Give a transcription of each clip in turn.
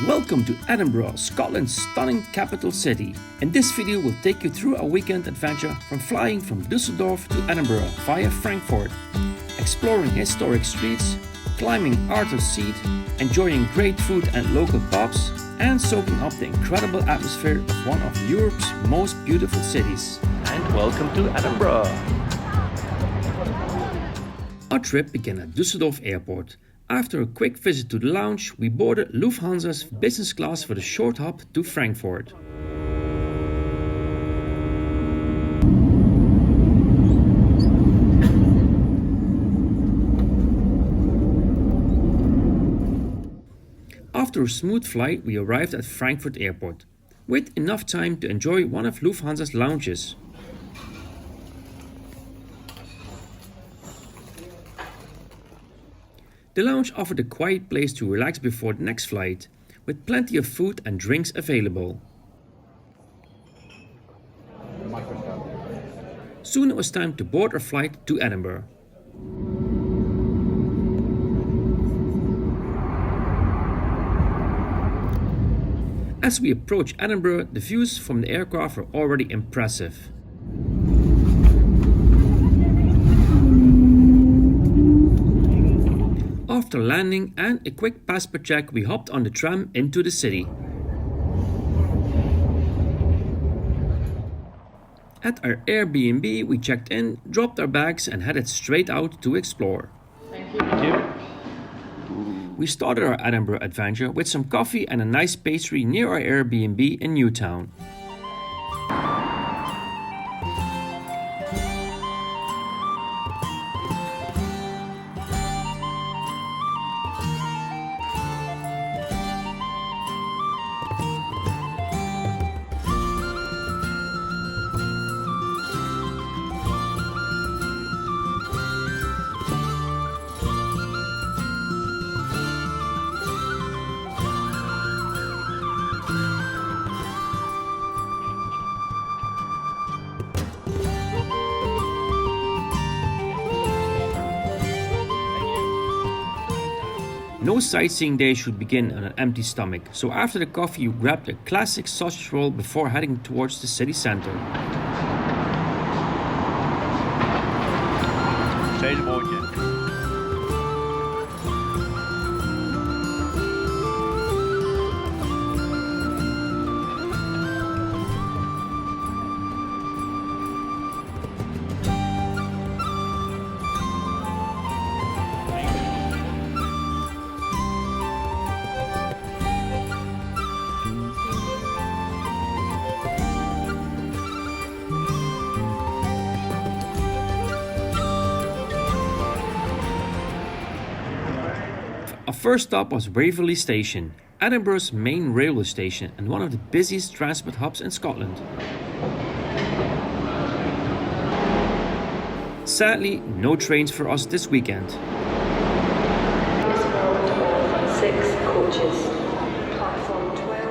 Welcome to Edinburgh, Scotland's stunning capital city. In this video we'll take you through a weekend adventure from flying from Düsseldorf to Edinburgh via Frankfurt, exploring historic streets, climbing Arthur's Seat, enjoying great food and local pubs, and soaking up the incredible atmosphere of one of Europe's most beautiful cities. And welcome to Edinburgh! Our trip began at Düsseldorf Airport. After a quick visit to the lounge, we boarded Lufthansa's business class for the short hop to Frankfurt. After a smooth flight, we arrived at Frankfurt Airport, with enough time to enjoy one of Lufthansa's lounges. The lounge offered a quiet place to relax before the next flight, with plenty of food and drinks available. Soon it was time to board our flight to Edinburgh. As we approached Edinburgh, the views from the aircraft were already impressive. After landing and a quick passport check, we hopped on the tram into the city. At our Airbnb, we checked in, dropped our bags and headed straight out to explore. Thank you. We started our Edinburgh adventure with some coffee and a nice pastry near our Airbnb in Newtown. No sightseeing day should begin on an empty stomach, so after the coffee you grabbed a classic sausage roll before heading towards the city centre. Say the woordje. Our first stop was Waverley Station, Edinburgh's main railway station and one of the busiest transport hubs in Scotland. Sadly, no trains for us this weekend. 6 coaches. Platform 12.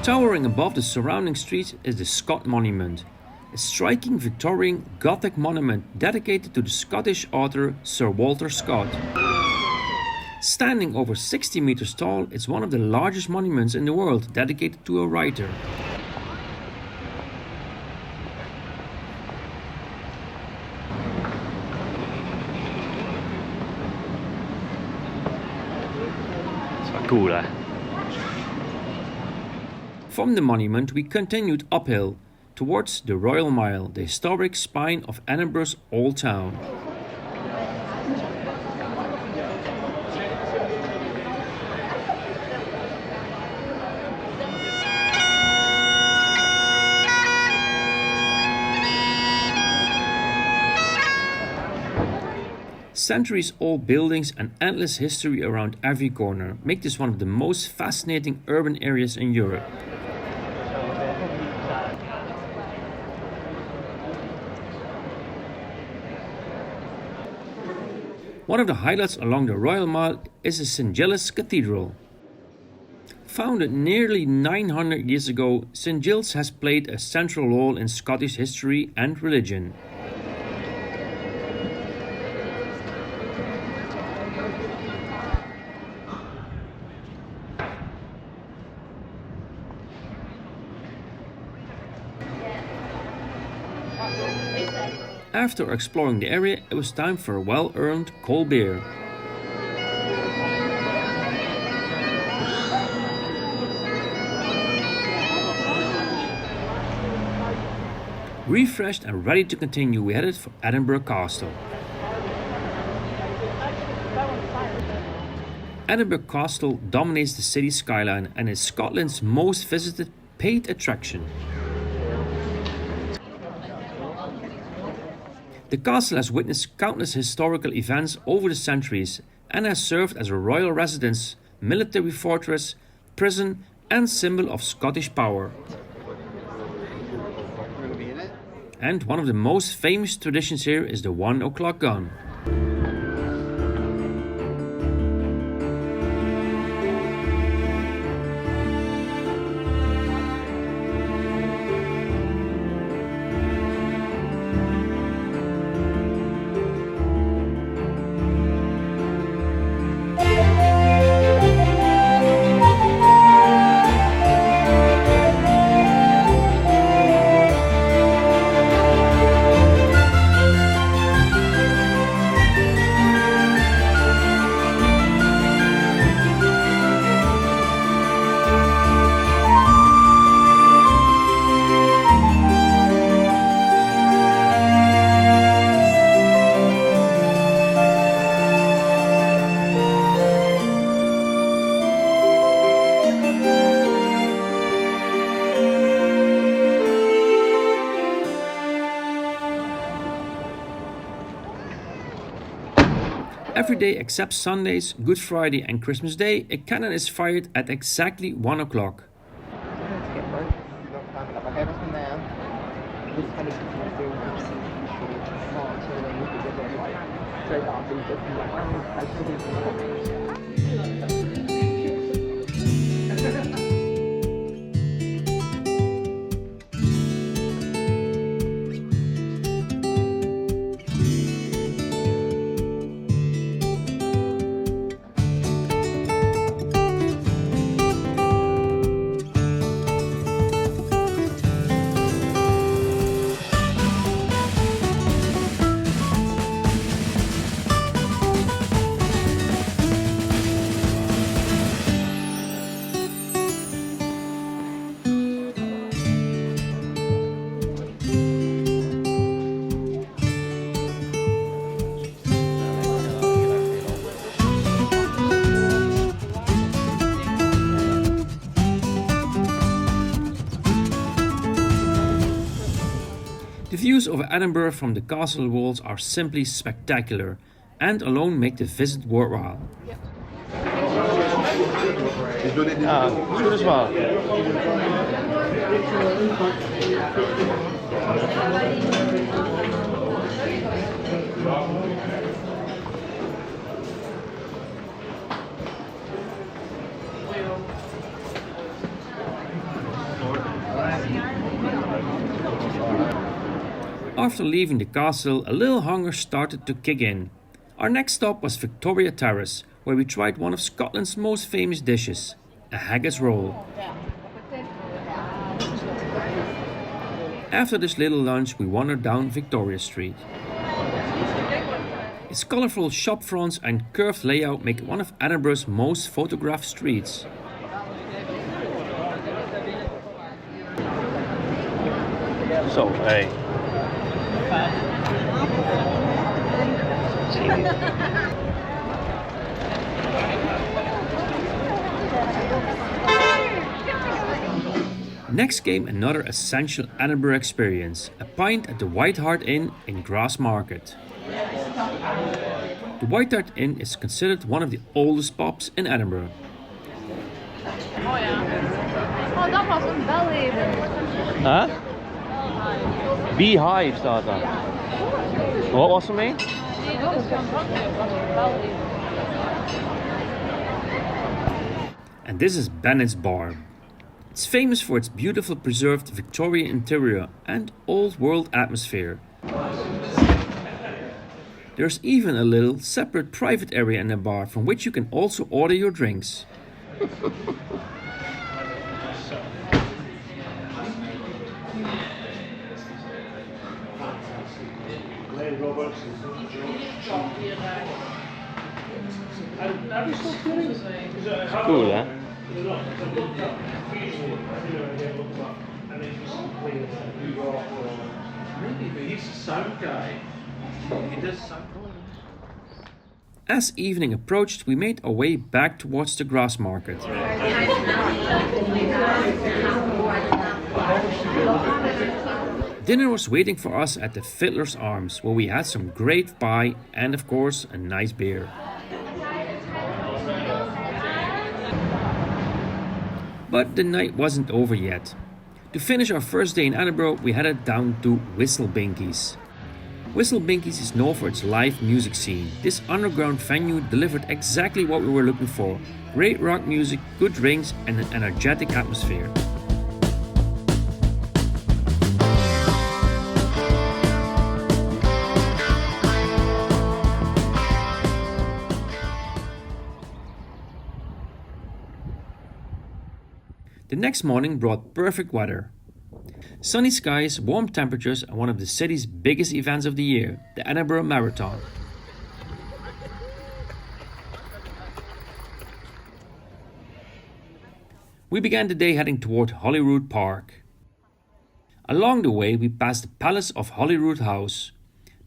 Towering above the surrounding streets is the Scott Monument, a striking Victorian Gothic monument dedicated to the Scottish author Sir Walter Scott. Standing over 60 meters tall, it's one of the largest monuments in the world dedicated to a writer. Dat is wel cool, hè? From the monument we continued uphill towards the Royal Mile, the historic spine of Edinburgh's Old Town. centuries-old buildings and endless history around every corner make this one of the most fascinating urban areas in Europe. One of the highlights along the Royal Mile is the St. Giles Cathedral. Founded nearly 900 years ago, St. Giles has played a central role in Scottish history and religion. After exploring the area, it was time for a well-earned cold beer. Refreshed and ready to continue, we headed for Edinburgh Castle. Edinburgh Castle dominates the city skyline and is Scotland's most visited paid attraction. The castle has witnessed countless historical events over the centuries and has served as a royal residence, military fortress, prison and symbol of Scottish power. And one of the most famous traditions here is the 1 o'clock gun. Every day except Sundays, Good Friday and Christmas Day, a cannon is fired at exactly 1 o'clock. The views over Edinburgh from the castle walls are simply spectacular and alone make the visit worthwhile. Good as well. After leaving the castle, a little hunger started to kick in. Our next stop was Victoria Terrace, where we tried one of Scotland's most famous dishes, a haggis roll. After this little lunch, we wandered down Victoria Street. Its colourful shop fronts and curved layout make it one of Edinburgh's most photographed streets. So, hey. Next came another essential Edinburgh experience, a pint at the Hart Inn in Grassmarket. The White Hart Inn is considered one of the oldest pubs in Edinburgh. Oh ja. Oh, dat was een belleven. Huh? Beehive staat daar. Wat was er mee? Nee, dat is gewoon drank. Dat is een belleven. And this is Bennets Bar. It's famous for its beautiful preserved Victorian interior and old world atmosphere. There's even a little separate private area in the bar from which you can also order your drinks. Cool, hè? As evening approached, we made our way back towards the Grassmarket. Dinner was waiting for us at the Fiddler's Arms, where we had some great pie and, of course, a nice beer. But the night wasn't over yet. To finish our first day in Edinburgh, we headed down to Whistlebinkies. Whistlebinkies is known for its live music scene. This underground venue delivered exactly what we were looking for: great rock music, good drinks, and an energetic atmosphere. The next morning brought perfect weather. Sunny skies, warm temperatures, and one of the city's biggest events of the year, the Edinburgh Marathon. We began the day heading toward Holyrood Park. Along the way, we passed the Palace of Holyrood House,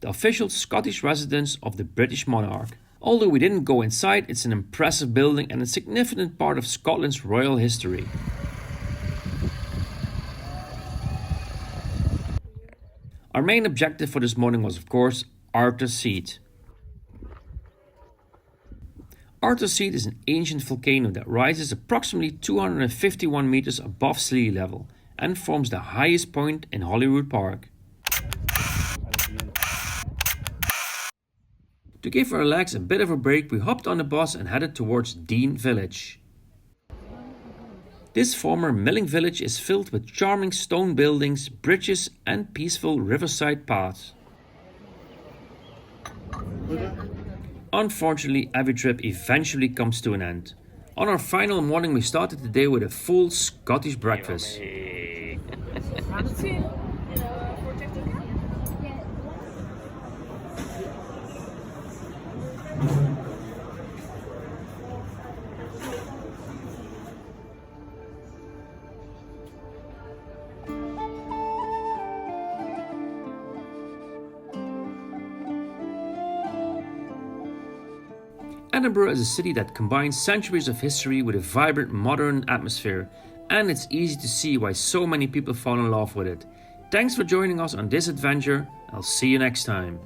the official Scottish residence of the British monarch. Although we didn't go inside, it's an impressive building and a significant part of Scotland's royal history. Our main objective for this morning was, of course, Arthur's Seat. Arthur's Seat is an ancient volcano that rises approximately 251 meters above sea level and forms the highest point in Holyrood Park. To give our legs a bit of a break, we hopped on the bus and headed towards Dean Village. This former milling village is filled with charming stone buildings, bridges, and peaceful riverside paths. Unfortunately, every trip eventually comes to an end. On our final morning, we started the day with a full Scottish breakfast. Edinburgh is a city that combines centuries of history with a vibrant modern atmosphere, and it's easy to see why so many people fall in love with it. Thanks for joining us on this adventure. I'll see you next time.